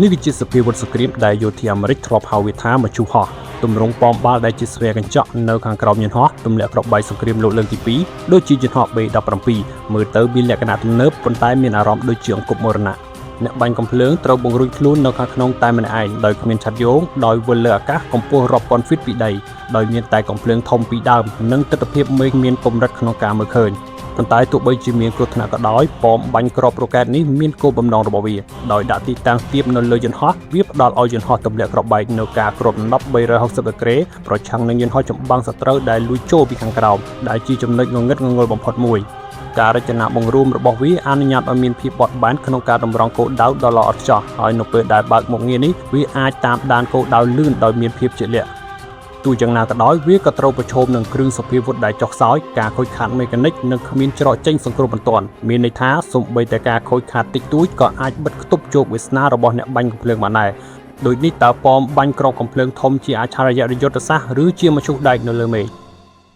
នេះគឺជាសភាវុធសង្គ្រាមដែលយោធាអាមេរិកធ្លាប់ហៅវាថាមជ្ឈូហោះទម្រង់ប៉មបាល់ដែលជាស្វែកញ្ចក់នៅខាងក្រោមយន្តហោះទម្លាក់គ្រាប់បែកសង្គ្រាមលោកលើកទី2ដូចជាយន្តហោះ B-17 មើលទៅមានលក្ខណៈទំនើបប៉ុន្តែមានអារម្មណ៍ដូចជាអង្គប់មរណៈអ្នកបាញ់កំភ្លើងត្រូវបង្រួញខ្លួននៅខាងក្នុងតែម្នាក់ឯងដោយគ្មានឆ័ត្រយោងដោយវិលលើអាកាសកម្ពស់រាប់ពាន់ហ្វីតពីដីដោយមានតែកំភ្លើងធំពីដើមនិងទិដ្ឋភាពមេឃមានកម្រិតក្នុងការមើលឃើញប៉ុន្តែទោះបីជាមានគ្រោះថ្នាក់ក៏ដោយប៉មបាញ់គ្រាប់រ៉ុកែតនេះមានគោលបំណងរបស់វាដោយដាក់ទីតាំងទាបនៅលើយន្តហោះវាផ្ដល់ឲ្យយន្តហោះទម្លាក់គ្រាប់បែកនៅការគ្របដណ្ដប់360ដឺក្រេប្រឆាំងនឹងយន្តហោះចម្បាំងសត្រូវដែលលួចចូលពីខាងក្រោមដែលជាចំណុចងងឹតងងល់បំផុតមួយការរចនាបង្រួមរបស់វាអនុញ្ញាតឲ្យមានភាពបត់បែនក្នុងការតម្រង់គោលដៅដ៏ល្អឥតខ្ចោះហើយនៅពេលដែលបើកមុខងារនេះវាអាចតាមដានគោលដៅលឿនដោយមានភាពជាក់លាក់ទោះយ៉ាងណាក៏ដោយវាក៏ត្រូវប្រឈមនឹងគ្រឿងសភាវុធដែលចុះខ្សោយការខូចខាតមេកានិកនិងគ្មានច្រកចេញសង្គ្រោះបន្ទាន់មានន័យថាសូម្បីតែការខូចខាតតិចតួចក៏អាចបិទគប់ជោគវាសនារបស់អ្នកបាញ់កំភ្លើងបានដែរដូចនេះតើប៉មបាញ់គ្រាប់កំភ្លើងធំជាអច្ឆរិយយុទ្ធសាស្ត្រឬជាមជ្ឈុះដែកនៅលើមេឃ